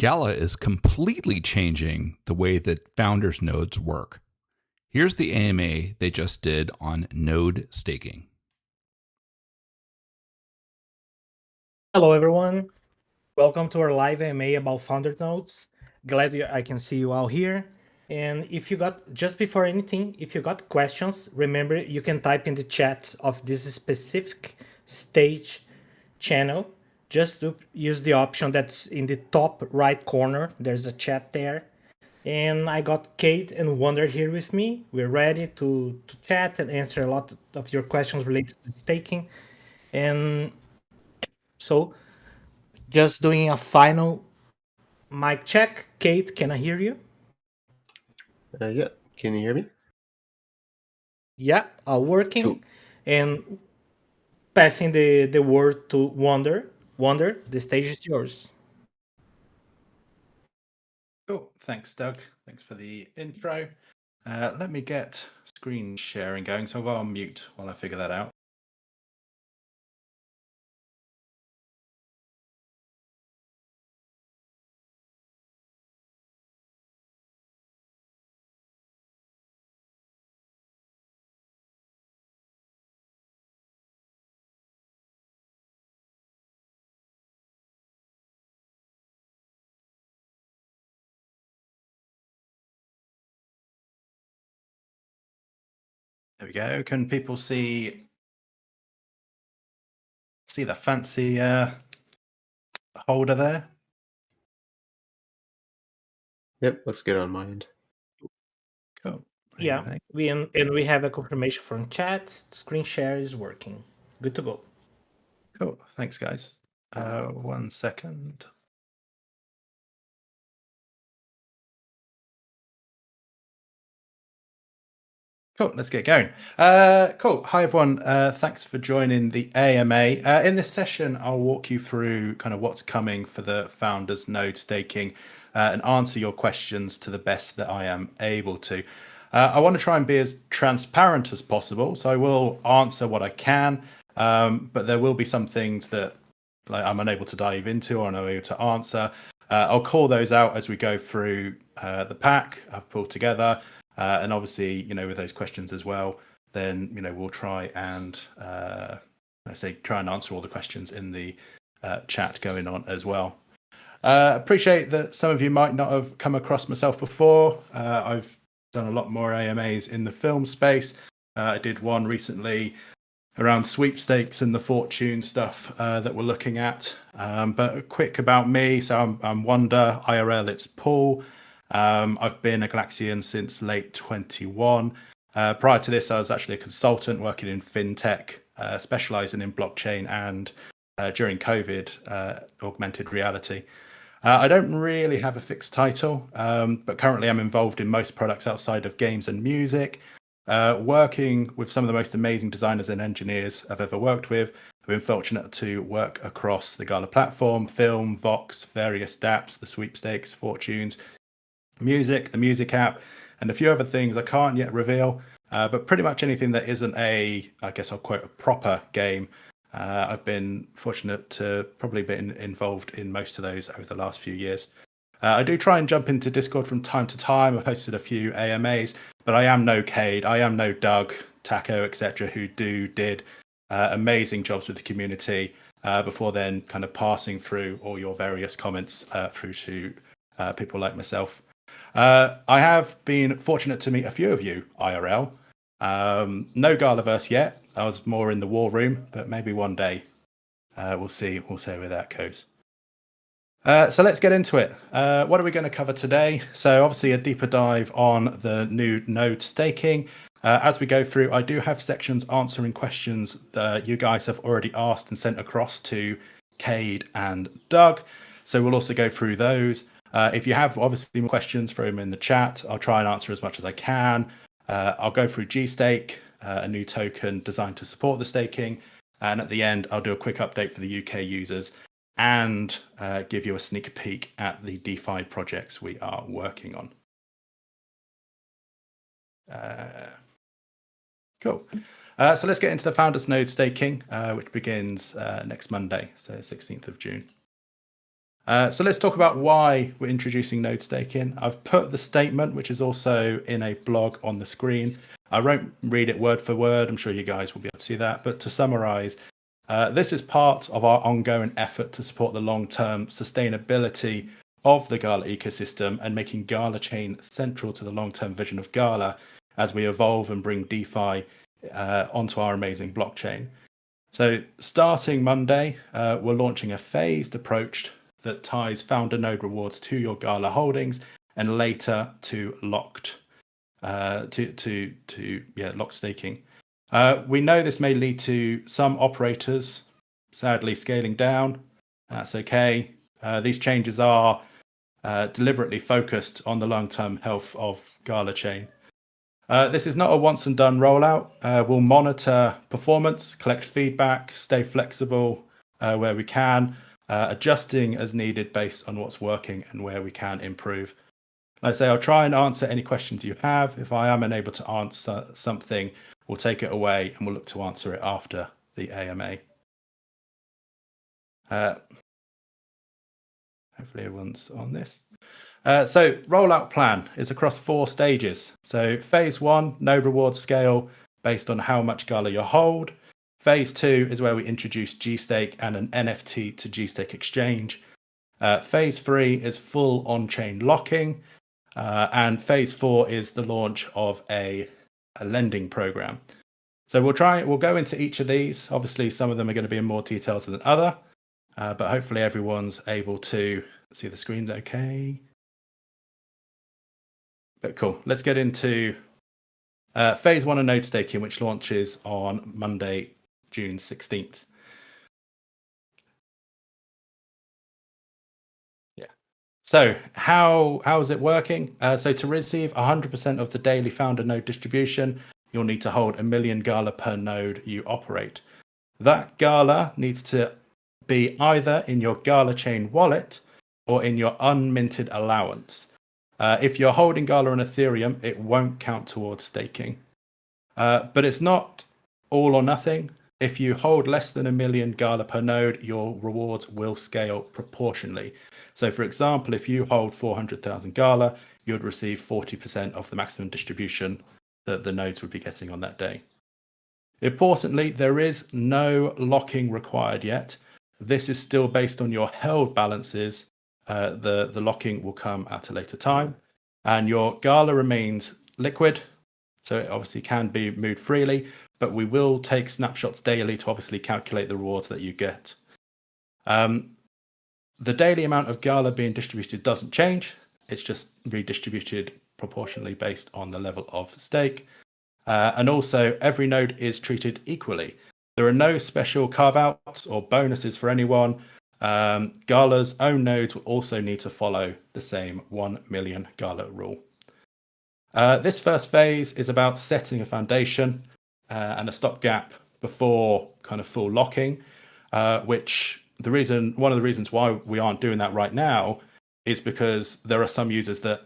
Gala is completely changing the way that Founders Nodes work. Here's the AMA they just did on node staking. Hello, everyone. Welcome to our live AMA about Founder Nodes. Glad I can see you all here. And if you got, just before anything, if you got questions, remember you can type in the chat of this specific stage channel. Just to use the option that's in the top right corner. There's a chat there. And I got Kate and Wonder here with me. We're ready to chat and answer a lot of your questions related to staking. And so just doing a final mic check. Kate, can I hear you? Yeah, can you hear me? Yeah, all working. Cool. And passing the word to Wonder. Wonder, the stage is yours. Cool. Thanks, Doug. Thanks for the intro. Let me get screen sharing going. So I'll mute while I figure that out. There we go. Can people see the fancy holder there? Yep, looks good on my end. Cool. Yeah, we have a confirmation from chat. Screen share is working. Good to go. Cool. Thanks, guys. 1 second. Cool, let's get going. Cool. Hi, everyone. Thanks for joining the AMA. In this session, I'll walk you through kind of what's coming for the Founders Node staking and answer your questions to the best that I am able to. I want to try and be as transparent as possible, so I will answer what I can, but there will be some things that I'm unable to dive into or unable to answer. I'll call those out as we go through the pack I've pulled together. And obviously, with those questions as well, then, we'll try and, try and answer all the questions in the chat going on as well. Appreciate that some of you might not have come across myself before. I've done a lot more AMAs in the film space. I did one recently around sweepstakes and the fortune stuff that we're looking at. But quick about me. So I'm Wonder, IRL, it's Paul. I've been a Galaxian since late 21. Prior to this, I was actually a consultant working in fintech, specializing in blockchain and during COVID, augmented reality. I don't really have a fixed title, but currently I'm involved in most products outside of games and music, working with some of the most amazing designers and engineers I've ever worked with. I've been fortunate to work across the Gala platform, film, Vox, various dApps, the sweepstakes, fortunes, music, the music app, and a few other things I can't yet reveal, but pretty much anything that isn't I guess I'll quote, a proper game. I've been fortunate to probably been involved in most of those over the last few years. I do try and jump into Discord from time to time. I've hosted a few AMAs, but I am no Cade, I am no Doug, Taco, etc., who did amazing jobs with the community before then kind of passing through all your various comments through to people like myself. I have been fortunate to meet a few of you IRL. No Galaverse yet. I was more in the war room, but maybe one day. We'll see. We'll see where that goes. So let's get into it. What are we going to cover today? So obviously a deeper dive on the new node staking. As we go through, I do have sections answering questions that you guys have already asked and sent across to Cade and Doug. So we'll also go through those. If you have obviously more questions, throw them in the chat. I'll try and answer as much as I can. I'll go through G-Stake, a new token designed to support the staking. And at the end, I'll do a quick update for the UK users and give you a sneak peek at the DeFi projects we are working on. Cool. So let's get into the Founders Node staking, which begins next Monday, so 16th of June. So let's talk about why we're introducing node staking. I've put the statement, which is also in a blog, on the screen. I won't read it word for word. I'm sure you guys will be able to see that. But to summarize, this is part of our ongoing effort to support the long-term sustainability of the Gala ecosystem and making Gala chain central to the long-term vision of Gala as we evolve and bring DeFi onto our amazing blockchain. So starting Monday, we're launching a phased approach that ties founder node rewards to your Gala holdings and later to locked locked staking. We know this may lead to some operators sadly scaling down. That's okay. These changes are deliberately focused on the long-term health of Gala chain. This is not a once and done rollout. We'll monitor performance, collect feedback, stay flexible where we can, adjusting as needed based on what's working and where we can improve. Like I say, I'll try and answer any questions you have. If I am unable to answer something, we'll take it away and we'll look to answer it after the AMA. Hopefully everyone's on this. So rollout plan is across 4 stages. So phase 1, node reward scale based on how much Gala you hold. Phase 2 is where we introduce G-Stake and an NFT to G-Stake exchange. Phase 3 is full on-chain locking. And phase 4 is the launch of a lending program. So we'll go into each of these. Obviously, some of them are going to be in more details than other, but hopefully everyone's able to see the screen okay. But cool. Let's get into phase 1 of node staking, which launches on Monday, June 16th. Yeah. So how is it working? So to receive 100% of the daily founder node distribution, you'll need to hold 1 million Gala per node you operate. That Gala needs to be either in your Gala chain wallet or in your unminted allowance. If you're holding Gala on Ethereum, it won't count towards staking. But it's not all or nothing. If you hold less than 1 million Gala per node, your rewards will scale proportionally. So for example, if you hold 400,000 Gala, you'd receive 40% of the maximum distribution that the nodes would be getting on that day. Importantly, there is no locking required yet. This is still based on your held balances. The locking will come at a later time, and your Gala remains liquid, so it obviously can be moved freely, but we will take snapshots daily to obviously calculate the rewards that you get. The daily amount of Gala being distributed doesn't change. It's just redistributed proportionally based on the level of stake. And also, every node is treated equally. There are no special carve-outs or bonuses for anyone. Gala's own nodes will also need to follow the same 1 million Gala rule. This first phase is about setting a foundation and a stopgap before kind of full locking, which one of the reasons why we aren't doing that right now is because there are some users that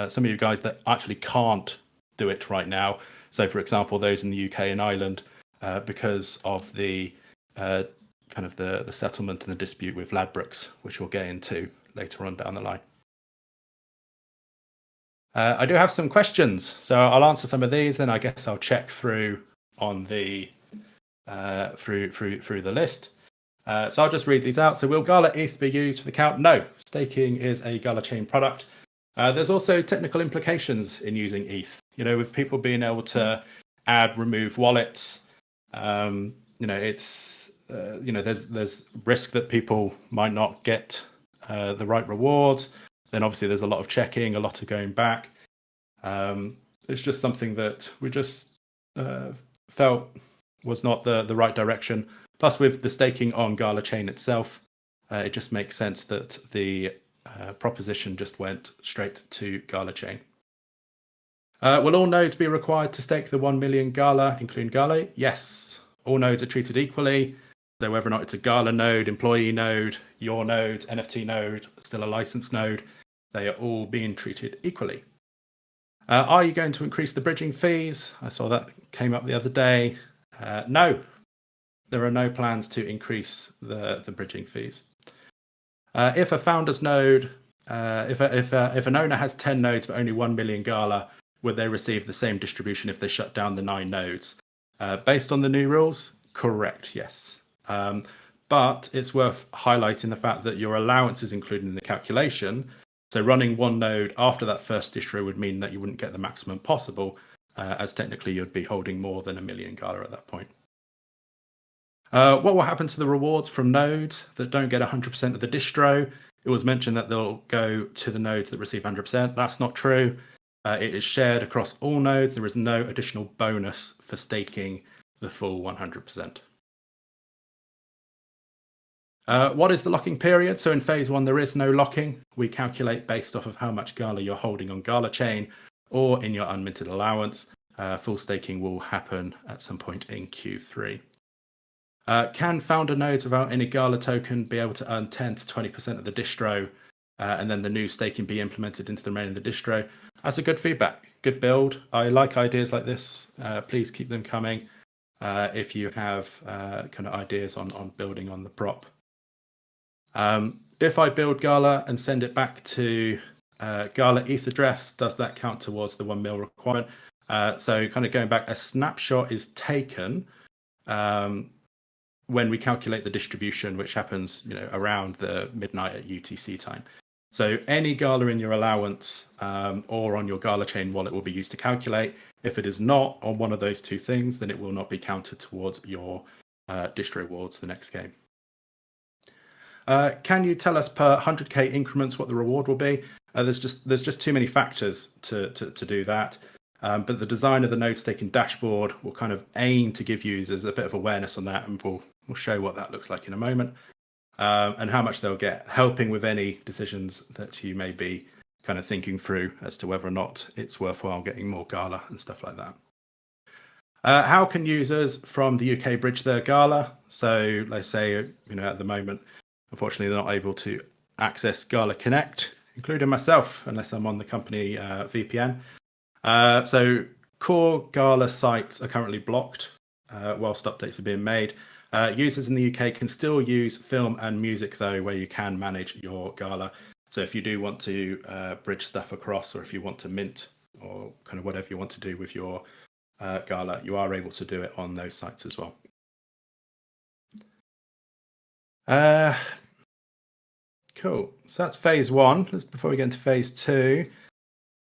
some of you guys that actually can't do it right now. So, for example, those in the UK and Ireland, because of the kind of the settlement and the dispute with Ladbrokes, which we'll get into later on down the line. I do have some questions, so I'll answer some of these, then I guess I'll check through on the through the list. So I'll just read these out. So will Gala ETH be used for the count? No, staking is a Gala chain product. There's also technical implications in using ETH. You know, with people being able to add, remove wallets, it's there's risk that people might not get the right rewards. Then obviously there's a lot of checking, a lot of going back. It's just something that we just felt was not the right direction. Plus, with the staking on Gala chain itself, it just makes sense that the proposition just went straight to Gala chain. Will all nodes be required to stake the 1 million Gala, including Gala? Yes. All nodes are treated equally. So whether or not it's a Gala node, employee node, your node, NFT node, still a licensed node, they are all being treated equally. Are you going to increase the bridging fees? I saw that came up the other day. No, there are no plans to increase the bridging fees. If a founders node, if an owner has 10 nodes but only 1 million Gala, would they receive the same distribution if they shut down the 9 nodes? Based on the new rules, correct, yes. But it's worth highlighting the fact that your allowance is included in the calculation. So running one node after that first distro would mean that you wouldn't get the maximum possible, as technically you'd be holding more than 1 million Gala at that point. What will happen to the rewards from nodes that don't get 100% of the distro? It was mentioned that they'll go to the nodes that receive 100%. That's not true. It is shared across all nodes. There is no additional bonus for staking the full 100%. What is the locking period? So in phase 1, there is no locking. We calculate based off of how much Gala you're holding on Gala chain or in your unminted allowance. Full staking will happen at some point in Q3. Can founder nodes without any Gala token be able to earn 10 to 20% of the distro and then the new staking be implemented into the remaining of the distro? That's a good feedback, good build. I like ideas like this. Please keep them coming if you have kind of ideas on building on the prop. If I build Gala and send it back to Gala ETH address, does that count towards the 1 mil requirement? So kind of going back, a snapshot is taken when we calculate the distribution, which happens around the midnight at UTC time. So any Gala in your allowance or on your Gala chain wallet will be used to calculate. If it is not on one of those two things, then it will not be counted towards your distro rewards the next game. Can you tell us per 100k increments what the reward will be? There's just too many factors to do that. But the design of the node staking dashboard will kind of aim to give users a bit of awareness on that, and we'll show what that looks like in a moment, and how much they'll get, helping with any decisions that you may be kind of thinking through as to whether or not it's worthwhile getting more Gala and stuff like that. How can users from the UK bridge their Gala? So let's say at the moment, unfortunately, they're not able to access Gala Connect, including myself, unless I'm on the company VPN. So core Gala sites are currently blocked whilst updates are being made. Users in the UK can still use film and music, though, where you can manage your Gala. So if you do want to bridge stuff across, or if you want to mint, or kind of whatever you want to do with your Gala, you are able to do it on those sites as well. Cool. So that's phase 1. Just before we get into phase 2,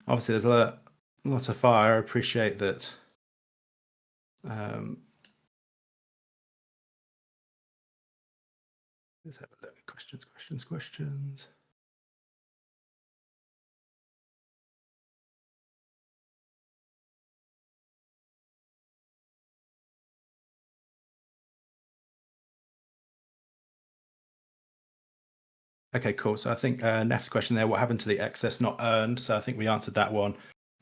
obviously there's a lot of fire. I appreciate that. Let's have a look. Questions. Okay, cool. So I think Neff's question there, what happened to the excess not earned? So I think we answered that one.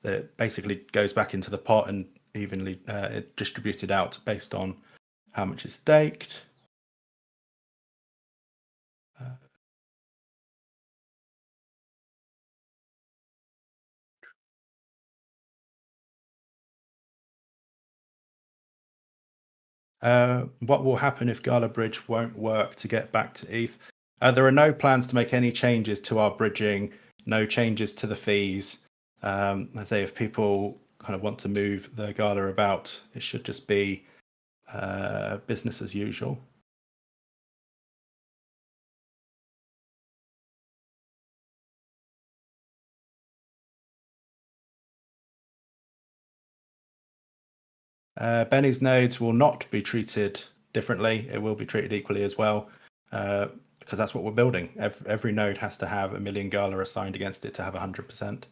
That it basically goes back into the pot and evenly distributed out based on how much is staked. What will happen if Gala Bridge won't work to get back to ETH? There are no plans to make any changes to our bridging, no changes to the fees. Let's say if people kind of want to move their Gala about, it should just be business as usual. Benny's nodes will not be treated differently. It will be treated equally as well, because that's what we're building. Every node has to have 1 million Gala assigned against it to have 100%.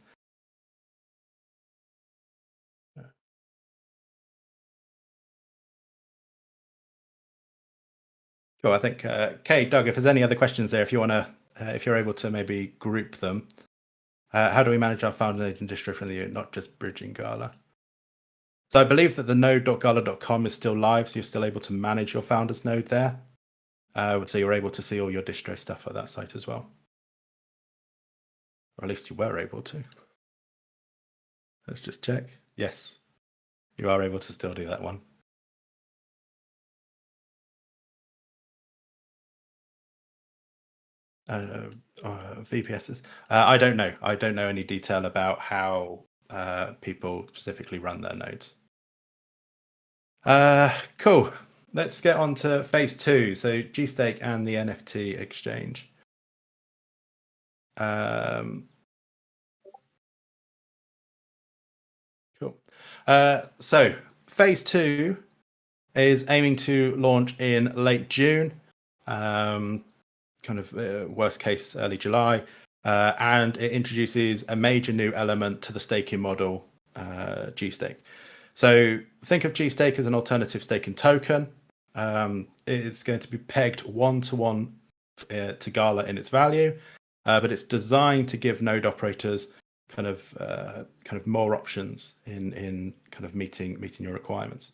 Cool. I think, Doug, if there's any other questions there, if you're able to maybe group them. How do we manage our founder node and distro from the unit, not just bridging Gala? So I believe that the node.gala.com is still live, so you're still able to manage your founders node there. So you're able to see all your distro stuff at that site as well. Or at least you were able to. Let's just check. Yes, you are able to still do that one. VPSs. I don't know. I don't know any detail about how people specifically run their nodes. Cool. Let's get on to phase 2. So GStake and the NFT exchange. Cool. So phase 2 is aiming to launch in late June, kind of worst case early July, and it introduces a major new element to the staking model, GStake. So think of GStake as an alternative staking token. It's going to be pegged 1-to-1 to Gala in its value, but it's designed to give node operators kind of more options in kind of meeting your requirements.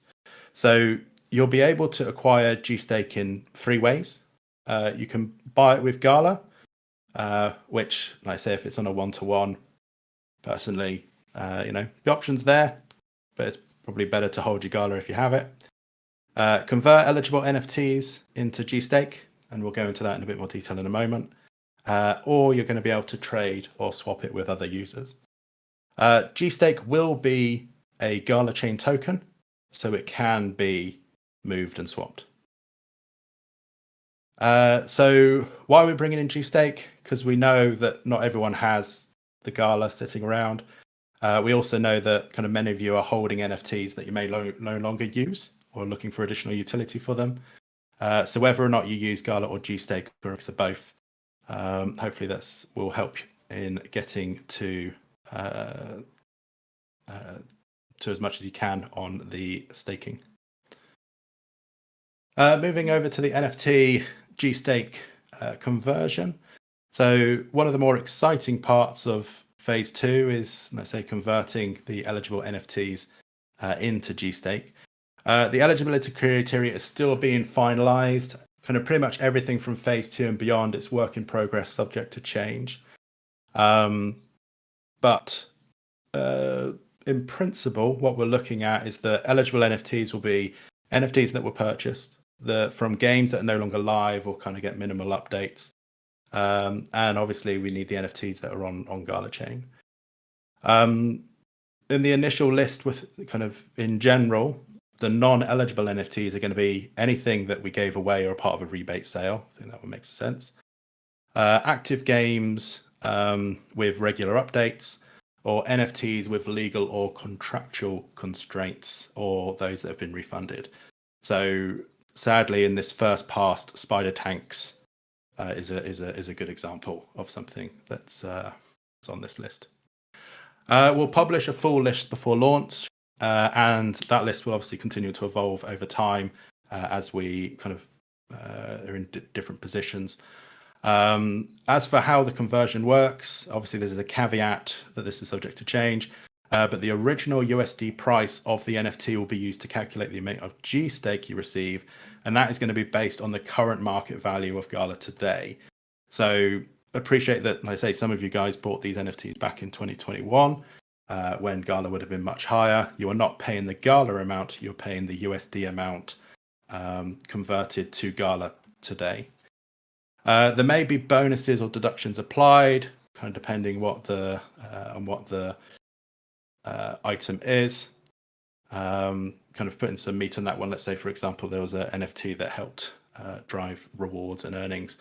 So you'll be able to acquire GStake in 3 ways. You can buy it with Gala, which, like I say, if it's on a 1-to-1, personally, the option's there, but it's probably better to hold your Gala if you have it. Convert eligible NFTs into GStake, and we'll go into that in a bit more detail in a moment. Or you're going to be able to trade or swap it with other users. GStake will be a Gala chain token, so it can be moved and swapped. So why are we bringing in GStake? Because we know that not everyone has the Gala sitting around. We also know that kind of many of you are holding NFTs that you may no longer use or looking for additional utility for them. So whether or not you use Gala or GStake or a mix of both, hopefully that will help in getting to as much as you can on the staking. Moving over to the NFT GStake conversion. So one of the more exciting parts of phase 2 is, let's say, converting the eligible NFTs into GStake. The eligibility criteria is still being finalized. Kind of pretty much everything from phase 2 and beyond, it's work in progress, subject to change. But in principle, what we're looking at is the eligible NFTs will be NFTs that were purchased from games that are no longer live or kind of get minimal updates. And obviously, we need the NFTs that are on Gala chain. In the initial list, with kind of in general, the non-eligible NFTs are going to be anything that we gave away or a part of a rebate sale. I think that would make sense. Active games with regular updates, or NFTs with legal or contractual constraints, or those that have been refunded. So sadly, in this first past, Spider Tanks is a good example of something that's on this list. We'll publish a full list before launch, and that list will obviously continue to evolve over time as we kind of are in different positions. As for how the conversion works, obviously there's a caveat that this is subject to change, but the original USD price of the NFT will be used to calculate the amount of GStake you receive, and that is going to be based on the current market value of Gala today. So appreciate that, like I say, some of you guys bought these NFTs back in 2021 when Gala would have been much higher. You are not paying the Gala amount, you're paying the USD amount converted to Gala today. There may be bonuses or deductions applied, kind of depending on what the item is. Kind of putting some meat on that one. Let's say, for example, there was an NFT that helped drive rewards and earnings.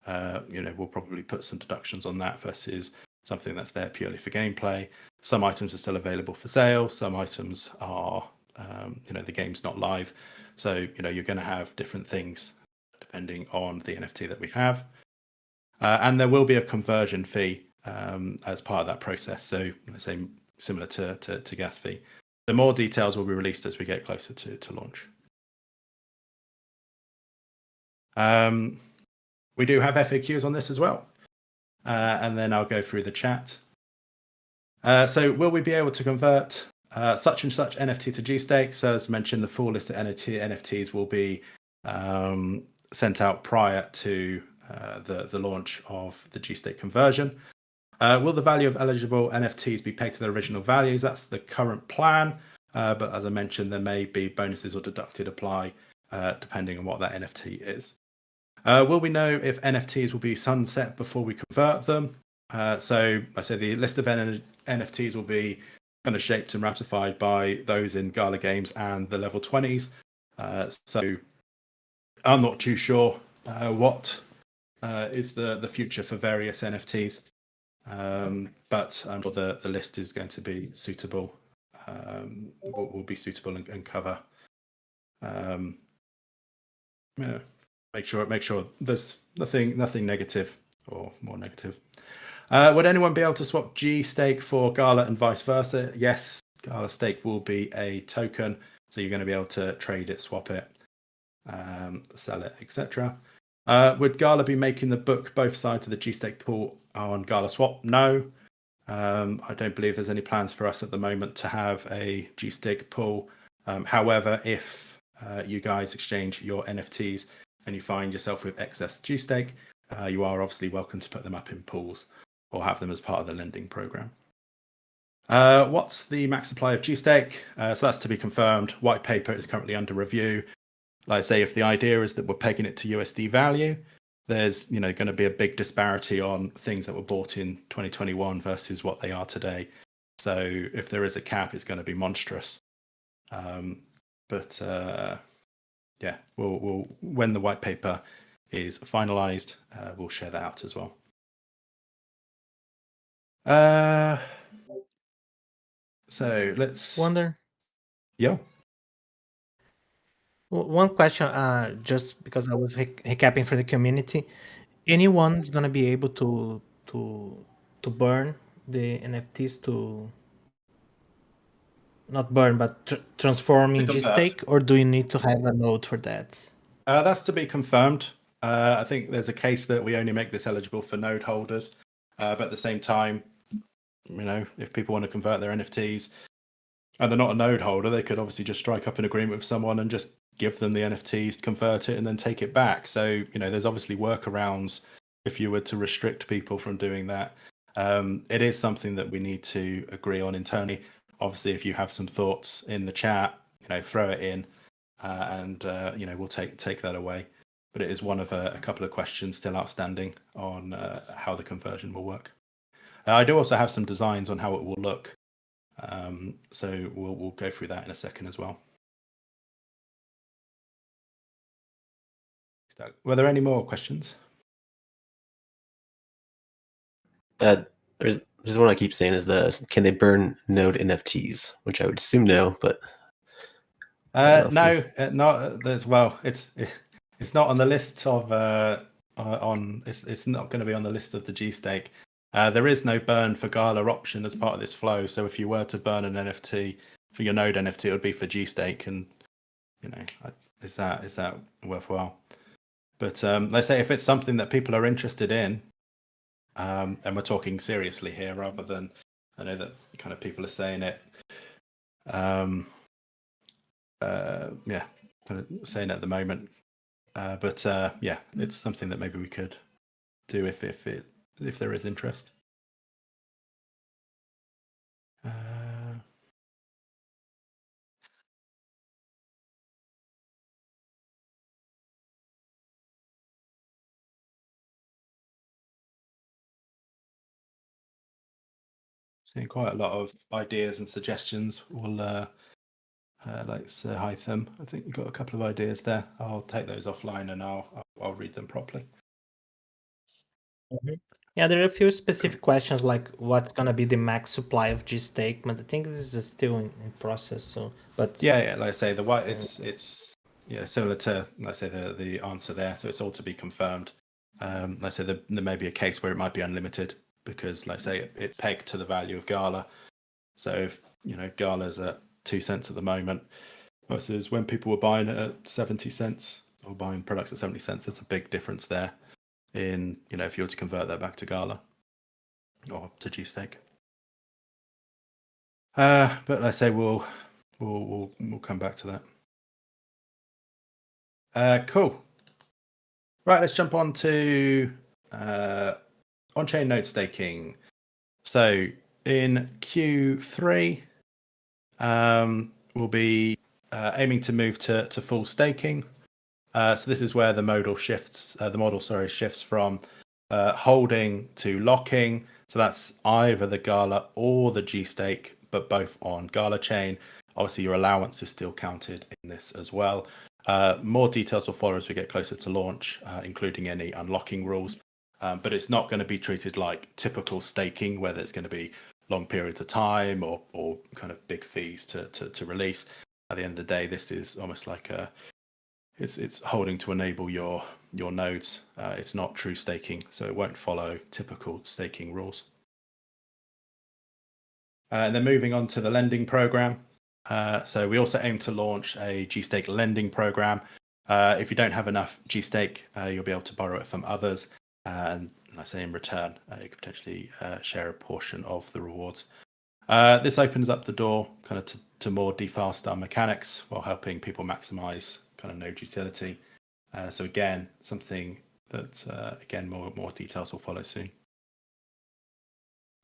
We'll probably put some deductions on that versus something that's there purely for gameplay. Some items are still available for sale. Some items are, the game's not live. So, you're going to have different things depending on the NFT that we have. And there will be a conversion fee as part of that process. So let's say similar to gas fee. The more details will be released as we get closer to launch. We do have FAQs on this as well. And then I'll go through the chat. So will we be able to convert such and such NFT to GStake? So as mentioned, the full list of NFTs will be sent out prior to the launch of the GStake conversion. Will the value of eligible NFTs be pegged to their original values? That's the current plan. But as I mentioned, there may be bonuses or deducted apply depending on what that NFT is. Will we know if NFTs will be sunset before we convert them? So I say the list of NFTs will be kind of shaped and ratified by those in Gala Games and the level 20s. So I'm not too sure what is the future for various NFTs, but I'm sure the list is going to be suitable. Will be suitable and cover. Yeah, make sure there's nothing negative or more negative. Would anyone be able to swap G stake for Gala and vice versa? Yes, Gala stake will be a token, so you're going to be able to trade it, swap it, sell it, etc. Would Gala be making the book both sides of the G stake pool on Gala swap? No. I don't believe there's any plans for us at the moment to have a G stake pool. However, if you guys exchange your NFTs and you find yourself with excess G stake, you are obviously welcome to put them up in pools or have them as part of the lending program. What's the max supply of G stake? So that's to be confirmed. White paper is currently under review. Like I say, if the idea is that we're pegging it to USD value, there's going to be a big disparity on things that were bought in 2021 versus what they are today. So if there is a cap, it's going to be monstrous. But yeah, we'll when the white paper is finalized, we'll share that out as well. So let's Wonder. Yeah. One question, just because I was recapping for the community, anyone's gonna be able to burn the NFTs to not burn but transform in G stake, or do you need to have a node for that? That's to be confirmed. I think there's a case that we only make this eligible for node holders, but at the same time, if people want to convert their NFTs and they're not a node holder, they could obviously just strike up an agreement with someone and just give them the NFTs, convert it, and then take it back. So, there's obviously workarounds if you were to restrict people from doing that. It is something that we need to agree on internally. Obviously, if you have some thoughts in the chat, throw it in, and we'll take that away. But it is one of a couple of questions still outstanding on how the conversion will work. I do also have some designs on how it will look. So we'll go through that in a second as well. Were there any more questions? There's one I keep saying is can they burn node NFTs, which I would assume no, but no, not as well. It's not on the list of it's not going to be on the list of the G stake. There is no burn for Gala option as part of this flow. So if you were to burn an NFT for your node NFT, it would be for G stake, and is that worthwhile? But let's say if it's something that people are interested in, and we're talking seriously here rather than I know that kind of people are saying it. Yeah, kind of saying it at the moment. But yeah, it's something that maybe we could do if there is interest. Seeing quite a lot of ideas and suggestions. We'll let's hide them. I think you've got a couple of ideas there. I'll take those offline and I'll read them properly. Mm-hmm. Yeah, there are a few specific questions like what's gonna be the max supply of G stake, but I think this is still in process. So, but yeah, like I say, the white it's similar to like I say the answer there. So it's all to be confirmed. Like I say there may be a case where it might be unlimited because like I say it's pegged to the value of Gala. So if Gala's at 2 cents at the moment versus when people were buying it at 70 cents or buying products at 70 cents, there's a big difference there in if you were to convert that back to Gala or to G stake. But like I say we'll come back to that. Cool. Right, let's jump on to on-chain node staking. So in Q3, we'll be aiming to move to full staking. So this is where the model shifts. Shifts from holding to locking. So that's either the Gala or the G stake, but both on Gala chain. Obviously, your allowance is still counted in this as well. More details will follow as we get closer to launch, including any unlocking rules. But it's not going to be treated like typical staking, where there's going to be long periods of time or kind of big fees to release. At the end of the day, this is almost like it's holding to enable your nodes. It's not true staking, so it won't follow typical staking rules. And then moving on to the lending program. So we also aim to launch a GStake lending program. If you don't have enough GStake, you'll be able to borrow it from others. And I say in return, you could potentially share a portion of the rewards. This opens up the door kind of to more DeFi style mechanics while helping people maximize kind of node utility. So again, something that again more details will follow soon.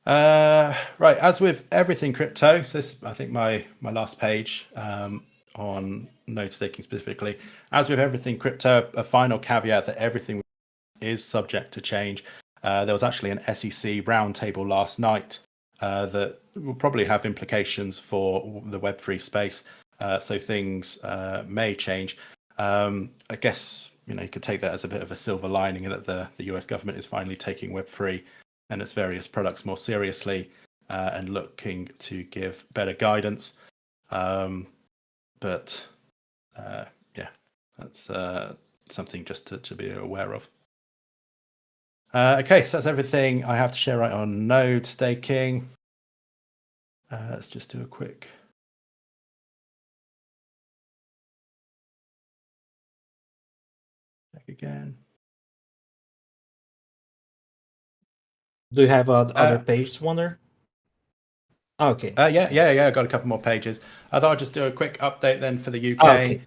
Right, as with everything crypto, so this I think my last page on node staking specifically. As with everything crypto, a final caveat that everything is subject to change. There was actually an SEC roundtable last night that will probably have implications for the Web3 space. So things may change. I guess you could take that as a bit of a silver lining that the US government is finally taking Web3 and its various products more seriously and looking to give better guidance. But yeah, that's something just to be aware of. Okay, so that's everything I have to share right on node staking. Let's just do a quick. Check again. Do you have other pages, Wonder? Okay. Yeah. I got a couple more pages. I thought I'd just do a quick update then for the UK. Okay.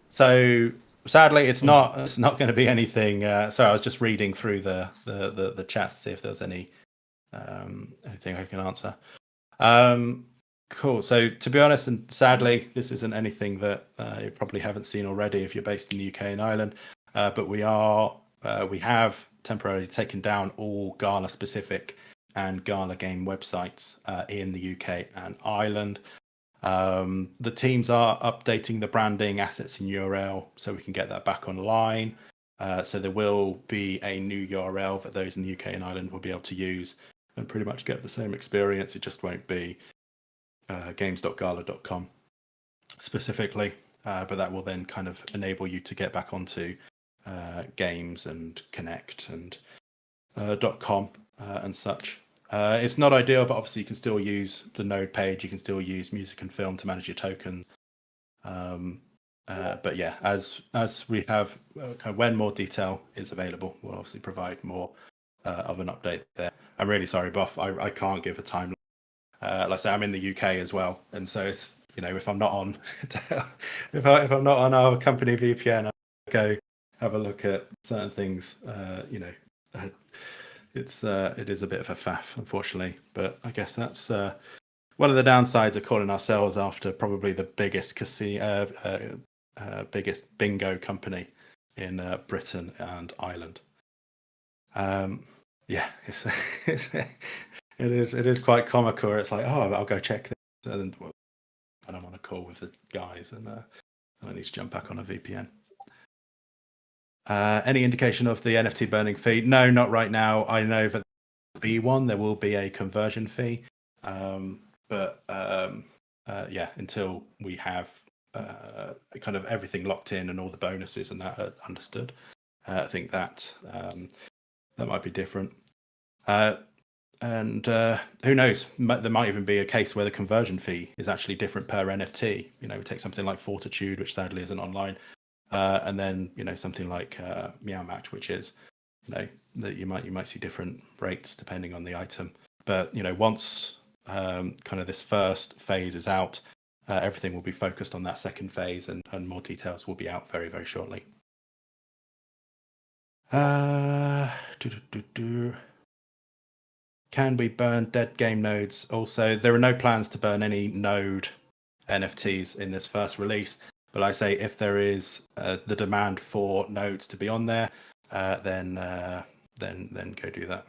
So sadly, it's not going to be anything. So I was just reading through the chat to see if there was anything I can answer. Cool. So to be honest, and sadly, this isn't anything that you probably haven't seen already if you're based in the UK and Ireland. But we have temporarily taken down all Gala specific and Gala game websites in the UK and Ireland. The teams are updating the branding, assets, and URL so we can get that back online. So there will be a new URL that those in the UK and Ireland will be able to use and pretty much get the same experience. It just won't be games.gala.com specifically, but that will then kind of enable you to get back onto games and connect and .com and such. It's not ideal, but obviously you can still use the node page. You can still use music and film to manage your tokens. But yeah, as we have kind of when more detail is available, we'll obviously provide more of an update there. I'm really sorry, Buff. I can't give a timeline. Like I say, I'm in the UK as well, and so it's if I'm not on if I'm not on our company VPN, I go have a look at certain things. It is a bit of a faff, unfortunately, but I guess that's one of the downsides of calling ourselves after probably the biggest biggest bingo company in Britain and Ireland. Yeah, it is quite comical. It's like, oh, I'll go check this, and I'm on a call with the guys, and I need to jump back on a VPN. Any indication of the NFT burning fee? No, not right now. I know that there will be a conversion fee, but yeah, until we have kind of everything locked in and all the bonuses and that are understood, I think that might be different. And who knows? There might even be a case where the conversion fee is actually different per NFT. We take something like Fortitude, which sadly isn't online. And then something like Meow Match, which is that you might see different rates depending on the item. But once kind of this first phase is out, everything will be focused on that second phase, and more details will be out very, very shortly. Can we burn dead game nodes? Also, there are no plans to burn any node NFTs in this first release. But like I say, if there is the demand for nodes to be on there, then go do that.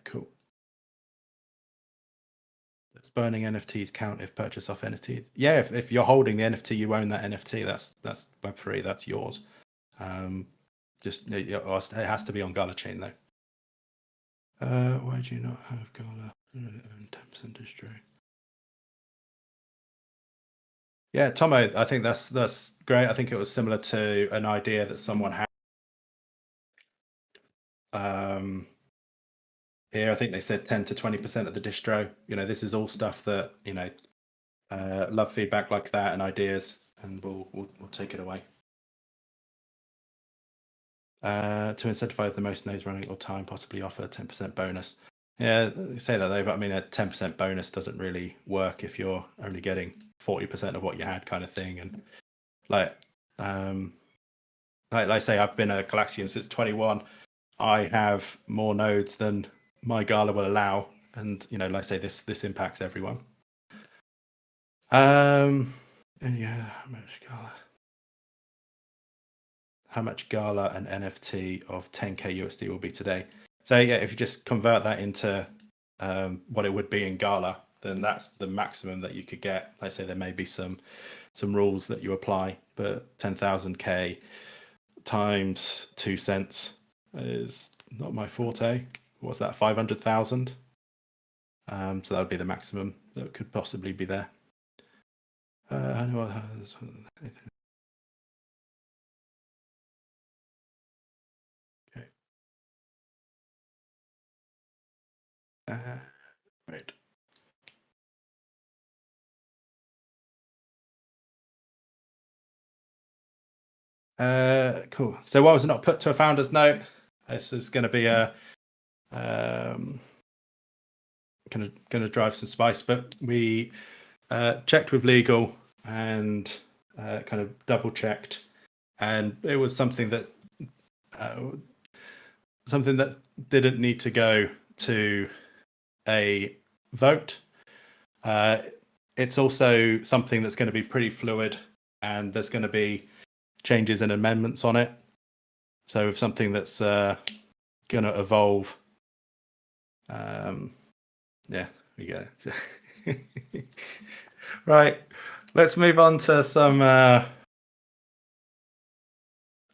Cool. Does burning NFTs count if purchase off NFTs? Yeah, if you're holding the NFT, you own that NFT. That's Web3. That's yours. Just it has to be on Gala chain though. Why do you not have Gala and 10% distro? Yeah, Tomo, I think that's great. I think it was similar to an idea that someone had. Here, I think they said 10 to 20% of the distro. You know, this is all stuff that, you know, love feedback like that and ideas, and we'll take it away. To incentivize the most nodes running at all time, possibly offer a 10% bonus. Yeah, say that though, but I mean, a 10% bonus doesn't really work if you're only getting 40% of what you had, kind of thing. And like I say, I've been a Galaxian since 21. I have more nodes than my Gala will allow, and you know, like I say, this impacts everyone. And yeah, how much Gala and NFT of 10k USD will be today? So yeah, if you just convert that into what it would be in Gala, then that's the maximum that you could get. Like I say, there may be some rules that you apply, but 10,000k times 2 cents is not my forte. What's that? 500,000. So that would be the maximum that could possibly be there. I know. Okay. Right. Cool. So why was it not put to a founder's note? This is going to be a going to drive some spice, but we checked with legal and kind of double checked, and it was something that didn't need to go to a vote. It's also something that's going to be pretty fluid, and there's going to be changes and amendments on it. So if something that's going to evolve, yeah, we go. Right, let's move on to some.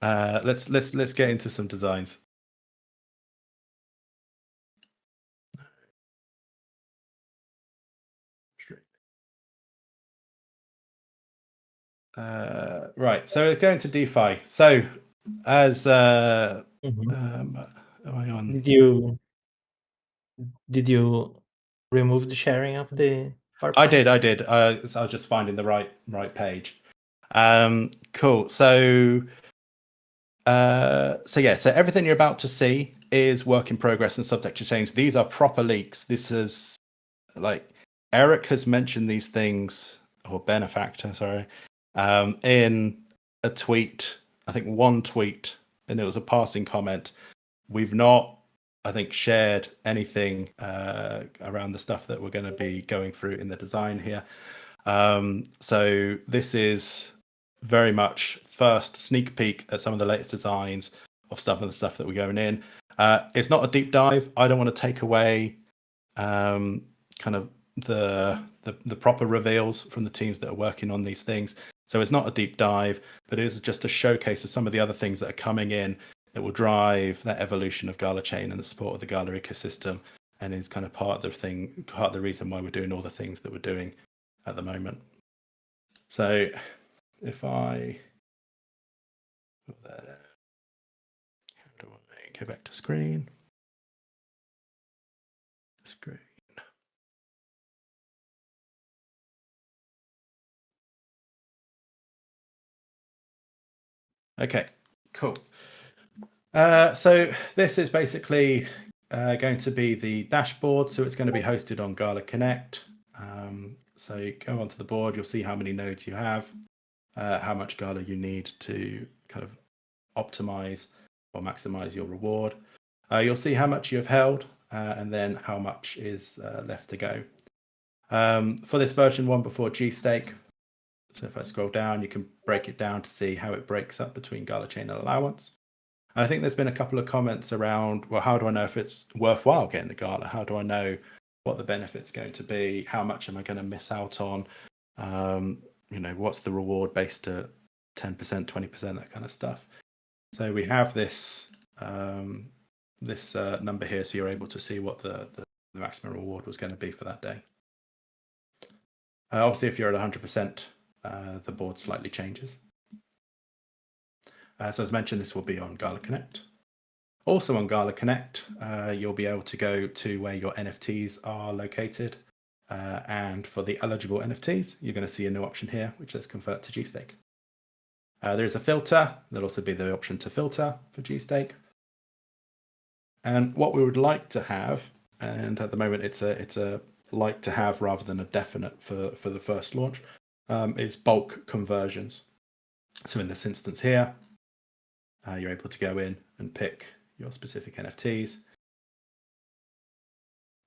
Let's get into some designs. Right, so we're going to DeFi. So as am I on? Did you remove the sharing of the PowerPoint? I did. I was just finding the right page. Cool. So everything you're about to see is work in progress and subject to change. These are proper leaks. This is like Eric has mentioned these things, or Benefactor, sorry, in a tweet. I think one tweet, and it was a passing comment. We've not, I think, shared anything around the stuff that we're going to be going through in the design here. So this is very much first sneak peek at some of the latest designs of stuff and the stuff that we're going in. It's not a deep dive. I don't want to take away kind of the proper reveals from the teams that are working on these things. So it's not a deep dive, but it is just a showcase of some of the other things that are coming in that will drive that evolution of Gala chain and the support of the Gala ecosystem, and is kind of part of the reason why we're doing all the things that we're doing at the moment. So if I put that in, how do I go back to screen? Screen. Okay, cool. So this is basically going to be the dashboard. So it's going to be hosted on Gala Connect. So you go onto the board, you'll see how many nodes you have, how much Gala you need to kind of optimize or maximize your reward. You'll see how much you've held and then how much is left to go. For this version 1 before G-Stake, so if I scroll down, you can break it down to see how it breaks up between Gala chain and allowance. And I think there's been a couple of comments around, well, how do I know if it's worthwhile getting the Gala? How do I know what the benefit's going to be? How much am I going to miss out on? What's the reward based at 10%, 20%, that kind of stuff. So we have this number here, so you're able to see what the maximum reward was going to be for that day. Obviously, if you're at 100%, the board slightly changes. So as mentioned, this will be on Gala Connect. Also on Gala Connect, you'll be able to go to where your NFTs are located. And for the eligible NFTs, you're going to see a new option here, which says Convert to G-Stake. There's a filter. There'll also be the option to filter for G-Stake. And what we would like to have, and at the moment it's a like to have rather than a definite for the first launch, is bulk conversions. So in this instance here, you're able to go in and pick your specific NFTs.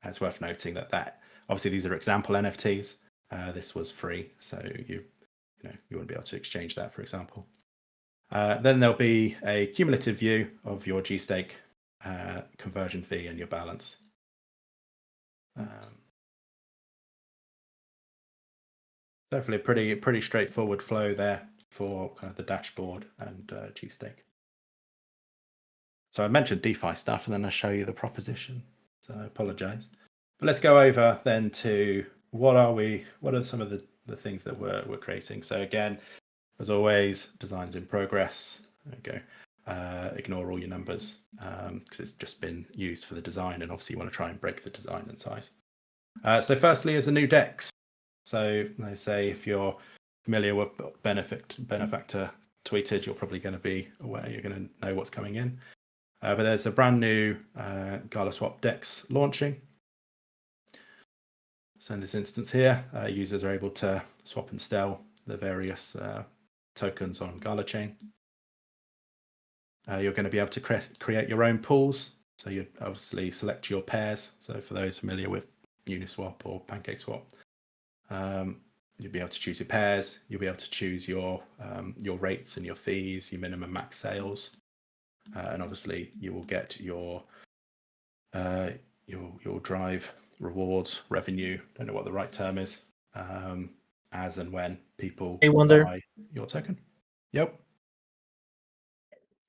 It's worth noting that obviously these are example NFTs. This was free, so you wouldn't be able to exchange that, for example. Then there'll be a cumulative view of your G-Stake conversion fee and your balance. Definitely a pretty straightforward flow there for kind of the dashboard and G-Stake. So I mentioned DeFi stuff, and then I'll show you the proposition. So I apologize. But let's go over then to what are some of the things that we're creating. So again, as always, designs in progress. There we go. Ignore all your numbers because it's just been used for the design, and obviously you want to try and break the design and size. So firstly is a new DEX. So they say if you're familiar with Benefactor tweeted, you're probably going to be aware, you're going to know what's coming in. But there's a brand new Gala Swap DEX launching. So in this instance here, users are able to swap and sell the various tokens on Gala chain. You're going to be able to create your own pools. So you obviously select your pairs. So for those familiar with Uniswap or PancakeSwap, you'll be able to choose your pairs. You'll be able to choose your rates and your fees, your minimum max sales, and obviously you will get your drive rewards, revenue. Don't know what the right term is. As and when people buy your token. Yep.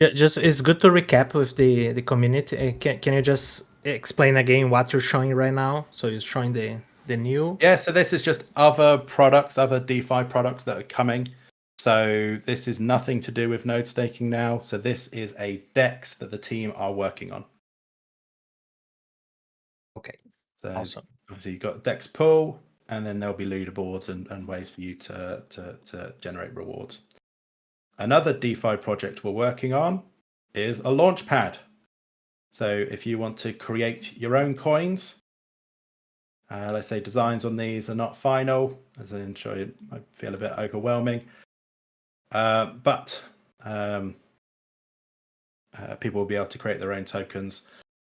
Yeah, just it's good to recap with the community. Can you just explain again what you're showing right now? So you're showing the new. Yeah. So this is just other products, other DeFi products that are coming. So this is nothing to do with node staking now. So this is a DEX that the team are working on. Okay. So awesome. Obviously you've got DEX pool, and then there'll be leaderboards and ways for you to generate rewards. Another DeFi project we're working on is a launchpad. So if you want to create your own coins, let's say designs on these are not final, as I'm sure it might feel a bit overwhelming, but people will be able to create their own tokens.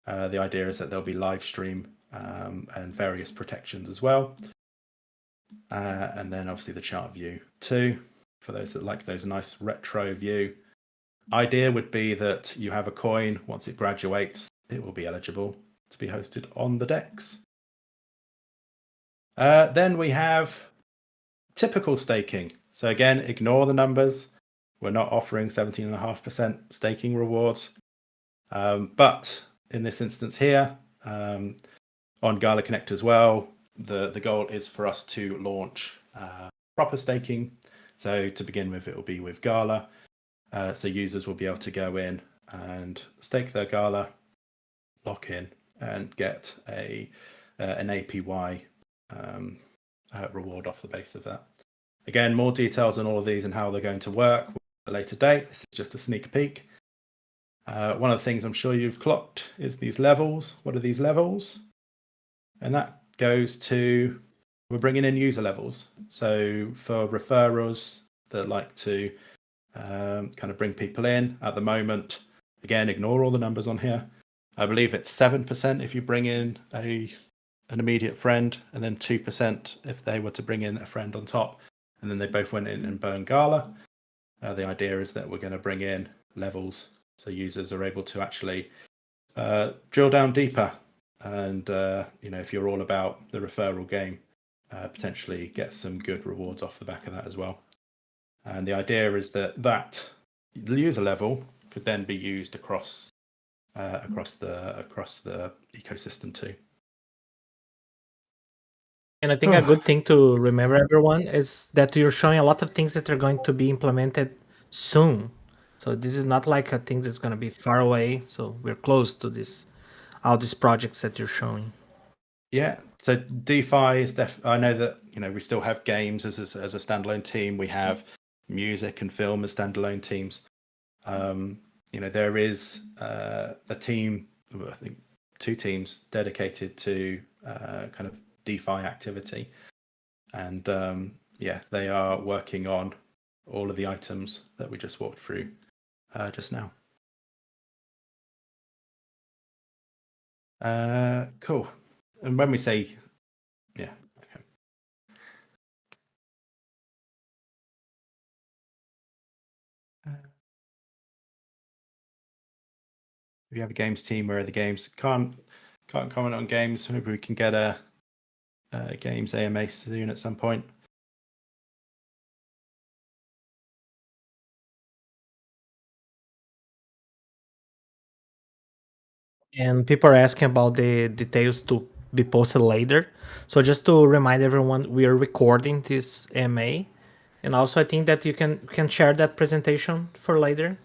The idea is that there'll be live stream and various protections as well. And then obviously the chart view too, for those that like those nice retro view. Idea would be that you have a coin, once it graduates, it will be eligible to be hosted on the DEX. Then we have typical staking. So again, ignore the numbers. We're not offering 17.5% staking rewards. But in this instance here, on Gala Connect as well, the goal is for us to launch proper staking. So to begin with, it will be with Gala. So users will be able to go in and stake their Gala, lock in, and get an APY reward off the base of that. Again, more details on all of these and how they're going to work at a later date. This is just a sneak peek. One of the things I'm sure you've clocked is these levels. What are these levels? And that goes to, we're bringing in user levels. So for referrals that like to kind of bring people in at the moment, again, ignore all the numbers on here. I believe it's 7% if you bring in an immediate friend, and then 2% if they were to bring in a friend on top, and then they both went in and burned Gala. The idea is that we're going to bring in levels, so users are able to actually drill down deeper, and if you're all about the referral game, potentially get some good rewards off the back of that as well. And the idea is that the user level could then be used across the ecosystem too. And I think a good thing to remember, everyone, is that you're showing a lot of things that are going to be implemented soon. So this is not like a thing that's going to be far away. So we're close to all these projects that you're showing. Yeah. So DeFi is I know that we still have games as a standalone team. We have music and film as standalone teams. There is a team, I think 2 teams dedicated to kind of DeFi activity, and they are working on all of the items that we just walked through just now. Cool. And when we say okay. If you have a games team, where are the games? Can't comment on games. Maybe we can get a games AMA soon at some point. And people are asking about the details to be posted later. So just to remind everyone, we are recording this AMA. And also I think that you can share that presentation for later.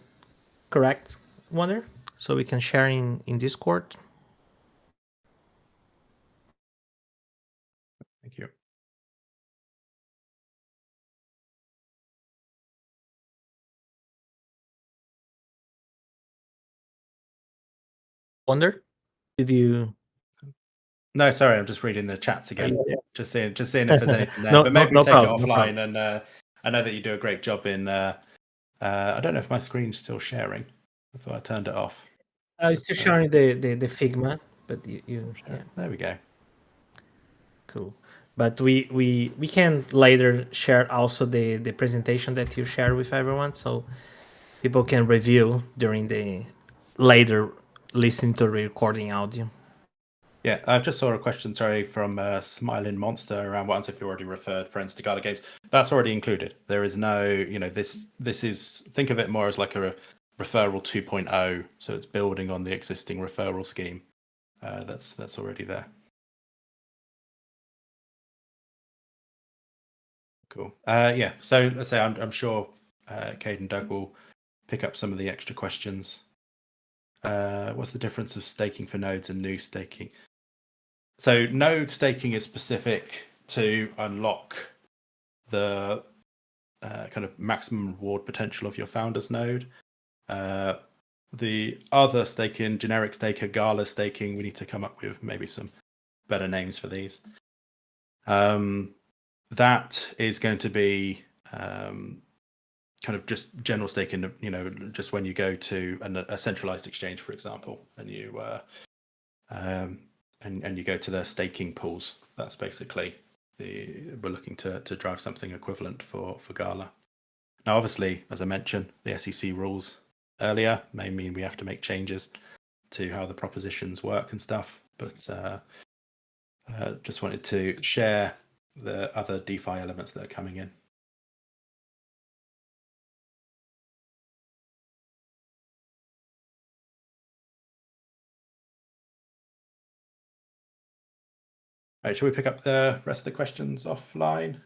Correct, Wonder? So we can share in Discord. Thank you. Wonder, did you? No, sorry, I'm just reading the chats again. Yeah. Just seeing if there's anything there. No, but maybe no take problem, it no offline. problem. And I know that you do a great job in. I don't know if my screen's still sharing. I thought I turned it off. I was still showing the Figma, but you yeah. There we go. Cool. But we can later share also the presentation that you share with everyone, so people can review during the later listening to the recording audio. Yeah, I just saw a question, sorry, from Smiling Monster around what happens if you already referred friends to Gala Games. That's already included. There is no, this is, think of it more as like a referral 2.0. So it's building on the existing referral scheme. That's already there. Cool. Yeah, so let's say I'm sure Cade and Doug will pick up some of the extra questions. What's the difference of staking for nodes and new staking? So node staking is specific to unlock the kind of maximum reward potential of your founders node. The other staking, generic staker, Gala staking, we need to come up with maybe some better names for these. That is going to be kind of just general staking, just when you go to a centralized exchange, for example, and you and you go to their staking pools. That's basically we're looking to drive something equivalent for Gala. Now, obviously, as I mentioned, the SEC rules earlier may mean we have to make changes to how the propositions work and stuff. But just wanted to share the other DeFi elements that are coming in. Right, shall we pick up the rest of the questions offline?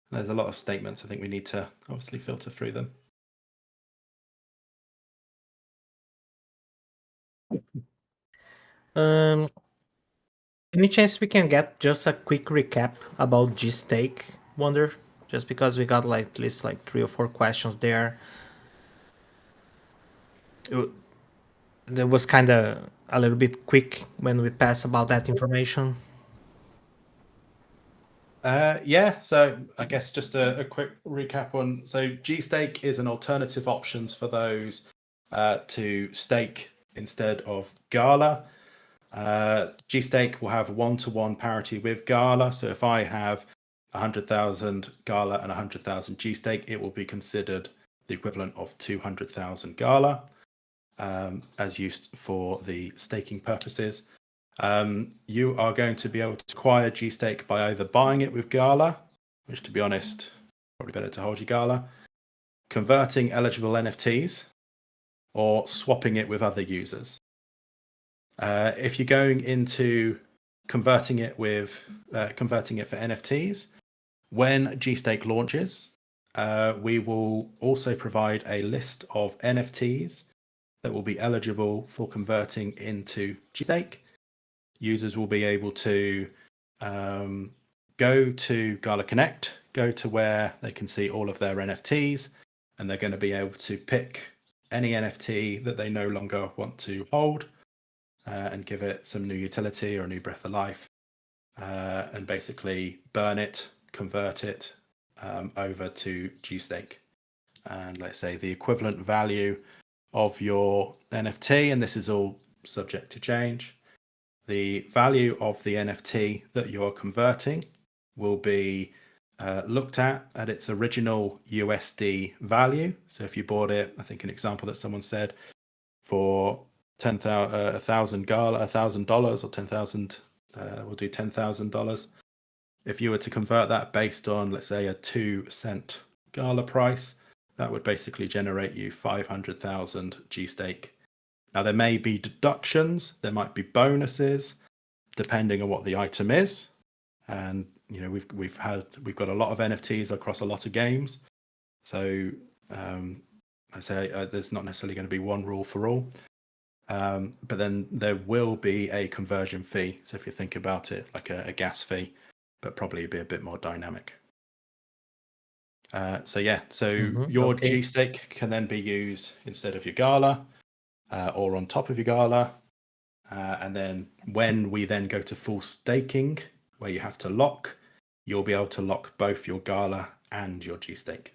There's a lot of statements. I think we need to obviously filter through them. Any chance we can get just a quick recap about G-Stake, Wonder? Just because we got like at least like 3 or 4 questions there. That was kind of a little bit quick when we pass about that information. Yeah, so I guess just a quick recap on. So G-Stake is an alternative options for those to stake instead of Gala. G-Stake will have 1-to-1 parity with Gala. So if I have 100,000 Gala and 100,000 G-Stake, it will be considered the equivalent of 200,000 Gala as used for the staking purposes. You are going to be able to acquire G-Stake by either buying it with Gala, which, to be honest, probably better to hold your Gala, converting eligible NFTs, or swapping it with other users. If you're going into converting it for NFTs, when G-Stake launches, we will also provide a list of NFTs that will be eligible for converting into G-Stake. Users will be able to go to Gala Connect, go to where they can see all of their NFTs, and they're going to be able to pick any NFT that they no longer want to hold and give it some new utility or a new breath of life, and basically burn it, convert it over to G-Stake. And let's say the equivalent value of your NFT, and this is all subject to change, the value of the NFT that you're converting will be looked at its original USD value. So if you bought it, I think an example that someone said, for $1,000 Gala, $1,000 or 10,000, we'll do $10,000. If you were to convert that based on, let's say, a 2-cent Gala price, that would basically generate you 500,000 G-Stake. Now, there may be deductions, there might be bonuses, depending on what the item is. And we've got a lot of NFTs across a lot of games, so I say there's not necessarily going to be one rule for all. But then there will be a conversion fee. So if you think about it like a gas fee, but probably be a bit more dynamic. Your Okay. G-Stake can then be used instead of your Gala or on top of your Gala. And then when we then go to full staking, where you have to lock, you'll be able to lock both your Gala and your G-Stake.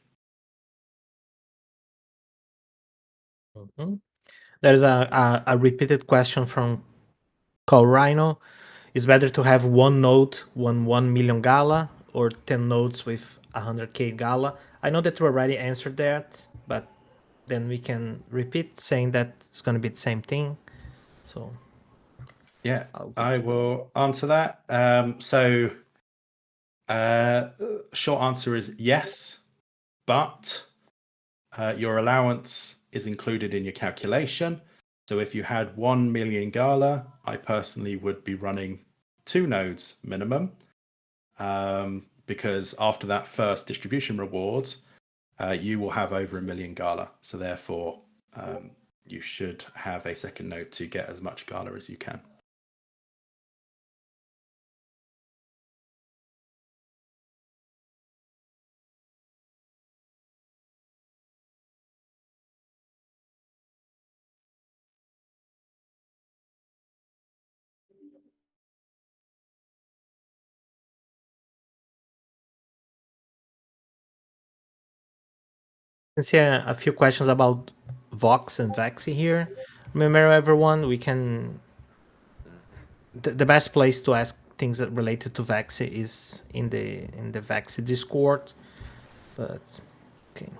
There's a repeated question from Call Rhino. Is better to have one node, 1 million Gala, or 10 nodes with 100k Gala? I know that we already answered that, but then we can repeat saying that it's going to be the same thing. So yeah, I will answer that. Short answer is yes, but your allowance is included in your calculation. So if you had 1 million Gala, I personally would be running 2 nodes minimum, because after that first distribution rewards, you will have over 1 million Gala. So therefore, you should have a second node to get as much Gala as you can. I can see a few questions about Vox and Vexy here. Remember, everyone, we can. The best place to ask things that related to Vexy is in the Vexy Discord. But okay.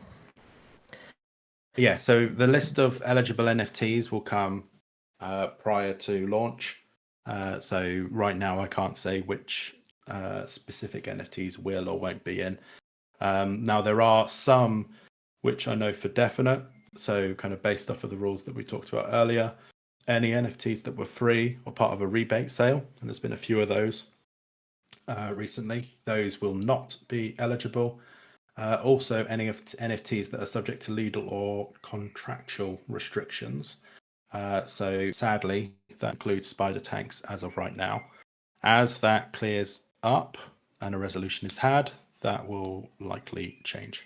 Yeah, so the list of eligible NFTs will come prior to launch. So right now I can't say which specific NFTs will or won't be in. Now there are some which I know for definite. So kind of based off of the rules that we talked about earlier, any NFTs that were free or part of a rebate sale, and there's been a few of those recently, those will not be eligible. Also, any of NFTs that are subject to legal or contractual restrictions. So sadly, that includes spider tanks as of right now. As that clears up and a resolution is had, that will likely change.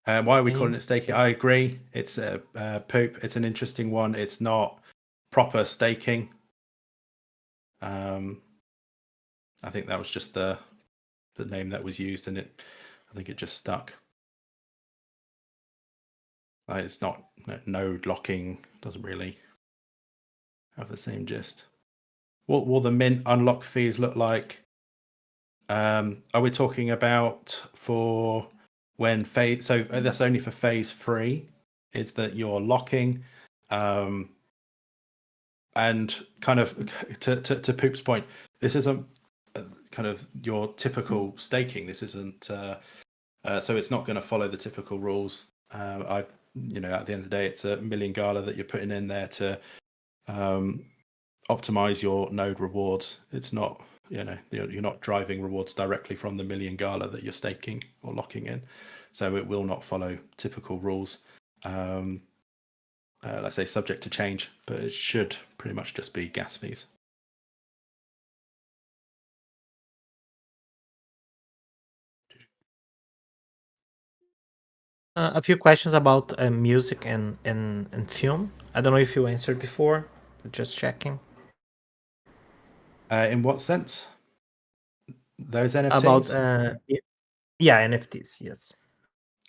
Why are we calling it staking? I agree. It's a poop. It's an interesting one. It's not proper staking. I think that was just the name that was used, and I think it just stuck. Like it's not node locking, doesn't really have the same gist. What will the mint unlock fees look like? Are we talking about for when phase? So that's only for phase 3. Is that you're locking, and kind of to Poop's point, this isn't kind of your typical staking. This isn't so it's not going to follow the typical rules. At the end of the day, it's a million Gala that you're putting in there to optimize your node rewards. It's not, you're not driving rewards directly from the million Gala that you're staking or locking in. So it will not follow typical rules. Let's say subject to change, but it should pretty much just be gas fees. A few questions about music and film. I don't know if you answered before, but just checking. In what sense? Those NFTs? About NFTs, yes.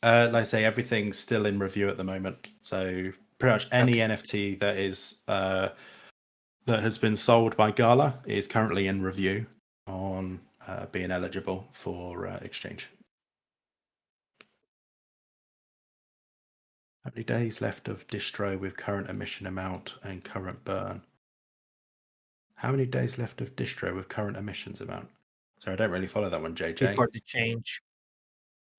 Like I say, everything's still in review at the moment. So pretty much any NFT that is that has been sold by Gala is currently in review on being eligible for exchange. How many days left of distro with current emission amount and current burn? How many days left of distro with current emissions amount? Sorry, I don't really follow that one, JJ. Before the change.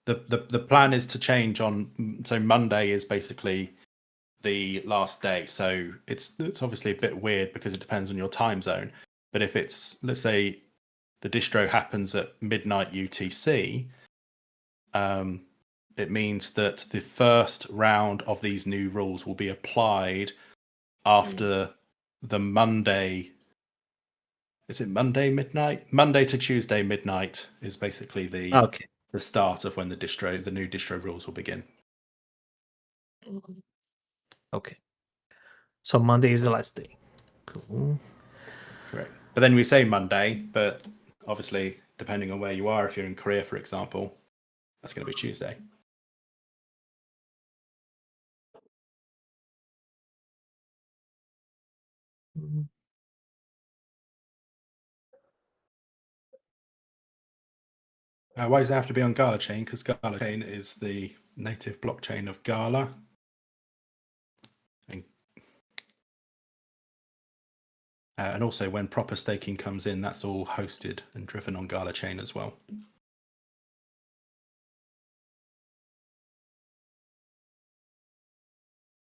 The plan is to change on, so Monday is basically the last day. So it's obviously a bit weird because it depends on your time zone. But if it's, let's say the distro happens at midnight UTC, it means that the first round of these new rules will be applied after the Monday. Is it Monday midnight? Monday to Tuesday midnight is basically the start of when the new distro rules will begin. Okay. So Monday is the last day. Cool. Correct. But then we say Monday, but obviously, depending on where you are, if you're in Korea, for example, that's going to be Tuesday. Why does it have to be on Gala chain? Because Gala chain is the native blockchain of Gala. And also when proper staking comes in, that's all hosted and driven on Gala chain as well.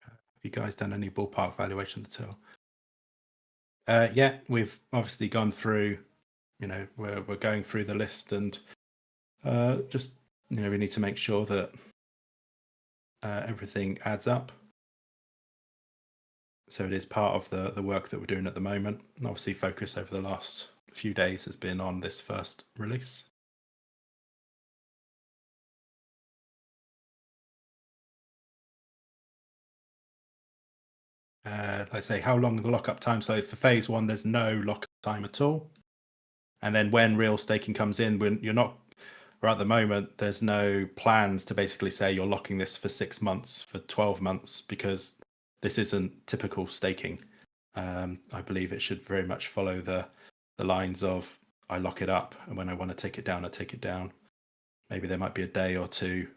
Have you guys done any ballpark valuation at all? Yeah, we've obviously gone through, we're going through the list and just, we need to make sure that everything adds up. So it is part of the work that we're doing at the moment. And obviously focus over the last few days has been on this first release. Like I say, how long the lockup time? So for phase 1, there's no lockup time at all. And then when real staking comes in, at the moment, there's no plans to basically say you're locking this for 6 months, for 12 months, because this isn't typical staking. I believe it should very much follow the lines of I lock it up, and when I want to take it down, I take it down. Maybe there might be a day or two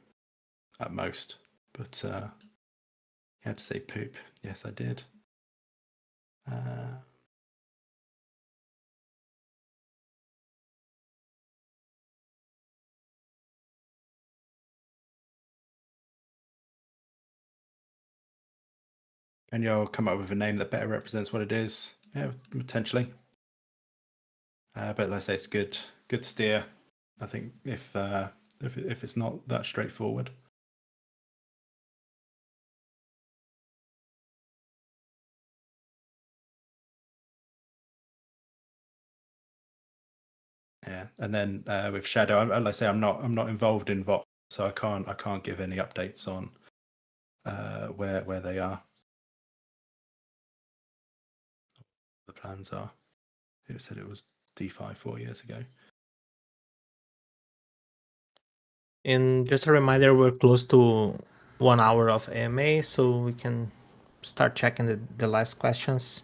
at most, but you had to say poop. Yes, I did. And you'll come up with a name that better represents what it is. Yeah, potentially. But let's say it's good steer. I think if it's not that straightforward. Yeah, and then with Shadow, like I say, I'm not involved in VOT, so I can't give any updates on where they are. The plans are. Who said it was DeFi 4 years ago? And just a reminder, we're close to 1 hour of AMA, so we can start checking the last questions.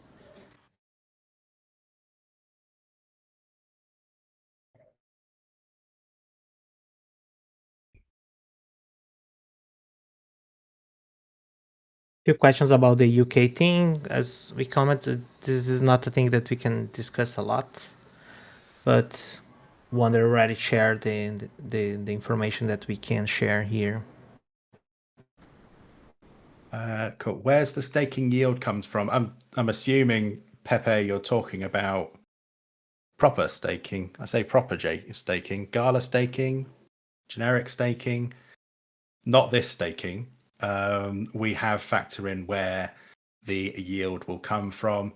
Few questions about the UK thing. As we commented, this is not a thing that we can discuss a lot, but one that already shared the information that we can share here. Cool. Where's the staking yield comes from? I'm assuming, Pepe, you're talking about proper staking. I say proper staking, Gala staking, generic staking, not this staking. We have factor in where the yield will come from.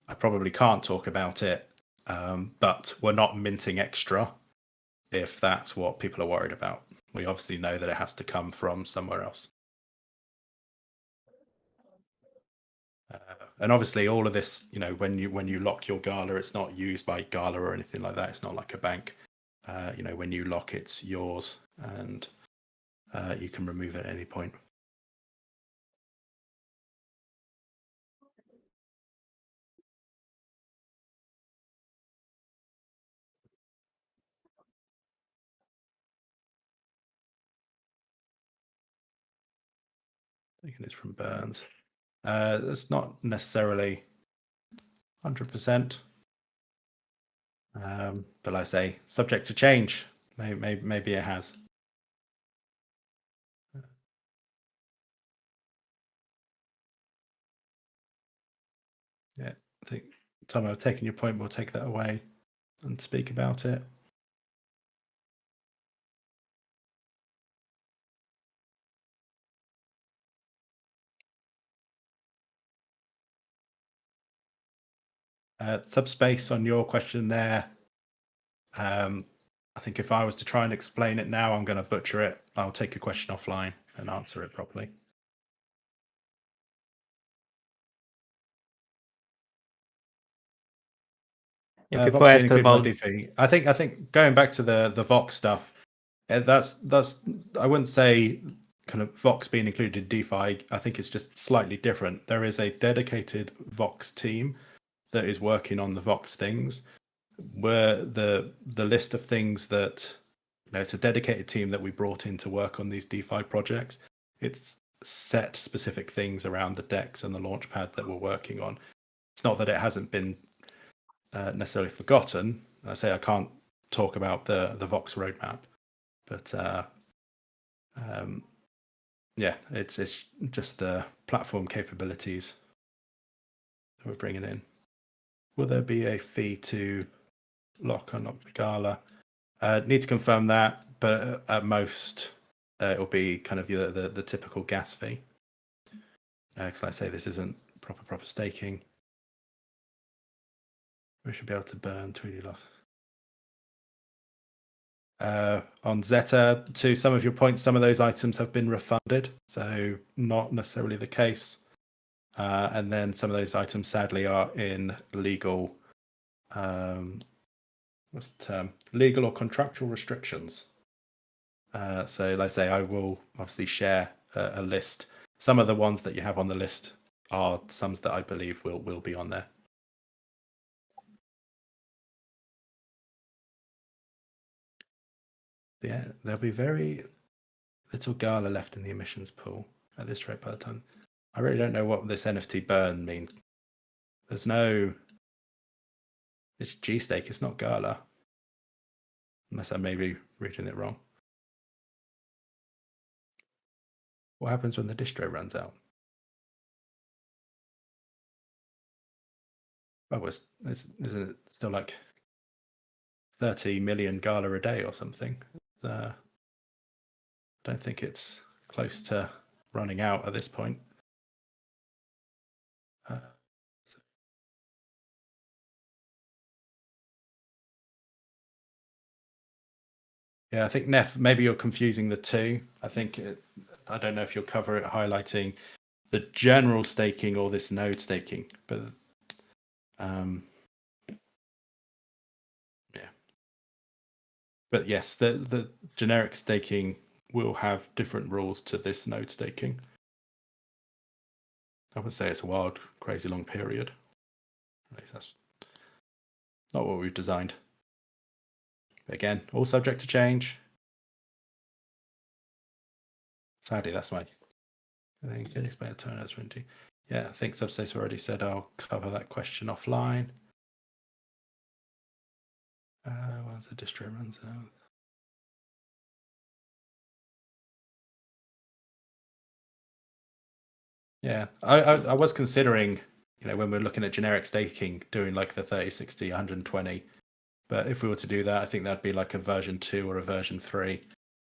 I probably can't talk about it, but we're not minting extra if that's what people are worried about. We obviously know that it has to come from somewhere else. And obviously all of this, when you lock your Gala, it's not used by Gala or anything like that. It's not like a bank. When you lock, it's yours, and you can remove it at any point. Taking this from Burns. That's not necessarily 100%. But like I say, subject to change. Maybe it has. Yeah, I think, Tom, I've taken your point. We'll take that away and speak about it. Subspace on your question there. I think if I was to try and explain it now, I'm going to butcher it. I'll take a question offline and answer it properly. People ask about. I think going back to the Vox stuff, that's I wouldn't say kind of Vox being included in DeFi. I think it's just slightly different. There is a dedicated Vox team that is working on the Vox things. Where the list of things that it's a dedicated team that we brought in to work on these DeFi projects. It's set specific things around the DEX and the launchpad that we're working on. It's not that it hasn't been necessarily forgotten. I say I can't talk about the Vox roadmap, but yeah, it's just the platform capabilities that we're bringing in. Will there be a fee to lock or not the Gala? Need to confirm that, but at most it'll be kind of the typical gas fee. Because like I say, this isn't proper staking. We should be able to burn 2D loss. On Zeta, to some of your points, some of those items have been refunded, so not necessarily the case. And then some of those items, sadly, are in legal. What's the term? Legal or contractual restrictions. So, like I say, I will obviously share a list. Some of the ones that you have on the list are some that I believe will be on there. Yeah, there'll be very little Gala left in the emissions pool at this rate by the time. I really don't know what this NFT burn means. There's no. It's G-Stake, it's not Gala. Unless I may be reading it wrong. What happens when the distro runs out? Oh, isn't it still like 30 million Gala a day or something? I don't think it's close to running out at this point. Yeah, I think Neff, maybe you're confusing the two. I don't know if you'll cover it highlighting the general staking or this node staking, but yeah. But yes, the generic staking will have different rules to this node staking. I would say it's a wild, crazy long period. At least that's not what we've designed. Again, all subject to change. Sadly, that's my. I think can you explain a turn as 20? Yeah, I think Subspace already said I'll cover that question offline. Once the distro runs out. Yeah, I was considering, when we're looking at generic staking, doing like the 30, 60, 120. But if we were to do that, I think that'd be like a version 2 or a version 3.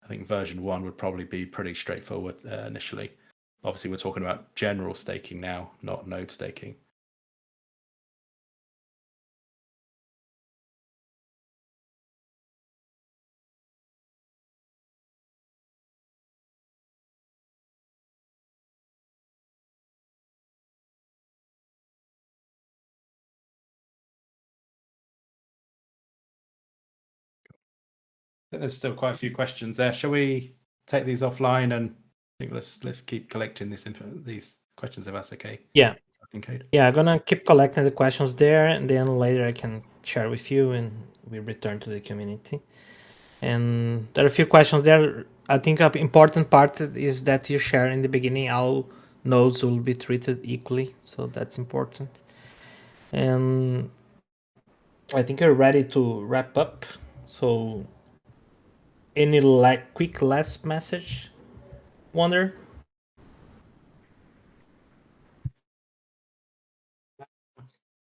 I think version 1 would probably be pretty straightforward initially. Obviously, we're talking about general staking now, not node staking. I think there's still quite a few questions there. Shall we take these offline and I think let's keep collecting these questions if that's okay? Yeah. Code. Yeah, I'm gonna keep collecting the questions there, and then later I can share with you, and we return to the community. And there are a few questions there. I think an important part is that you share in the beginning all nodes will be treated equally, so that's important. And I think you're ready to wrap up. So, any quick last message, Wonder?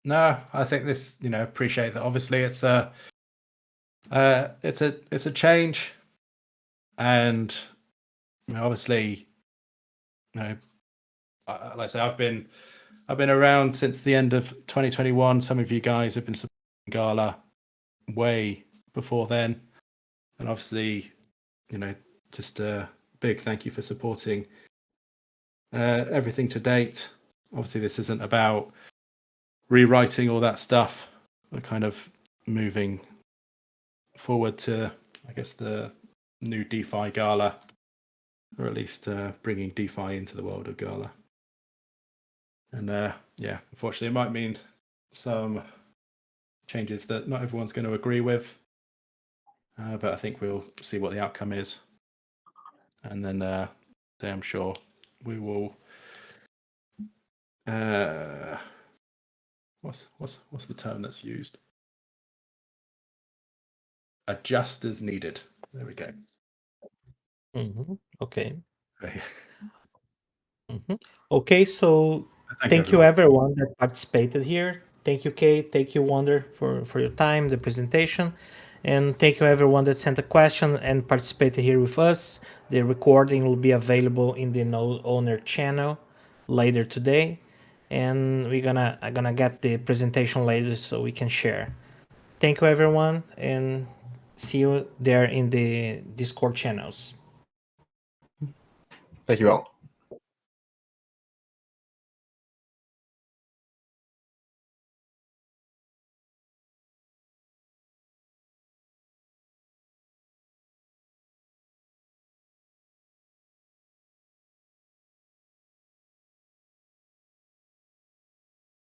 No, I think this. Appreciate that. Obviously, it's a change, and obviously, like I say, I've been around since the end of 2021. Some of you guys have been supporting Gala way before then, and obviously, just a big thank you for supporting everything to date. Obviously, this isn't about rewriting all that stuff. We're kind of moving forward to, I guess, the new DeFi Gala, or at least bringing DeFi into the world of Gala. And unfortunately, it might mean some changes that not everyone's going to agree with, but I think we'll see what the outcome is, and then I'm sure we will. What's the term that's used? Adjust as needed. There we go. Mm-hmm. Okay. Okay. Mm-hmm. Okay, so thank you everyone that participated here. Thank you, Kate. Thank you, Wonder, for your time, the presentation. And thank you everyone that sent a question and participated here with us. The recording will be available in the Node Owner channel later today. And I'm gonna get the presentation later so we can share. Thank you everyone, and see you there in the Discord channels. Thank you all.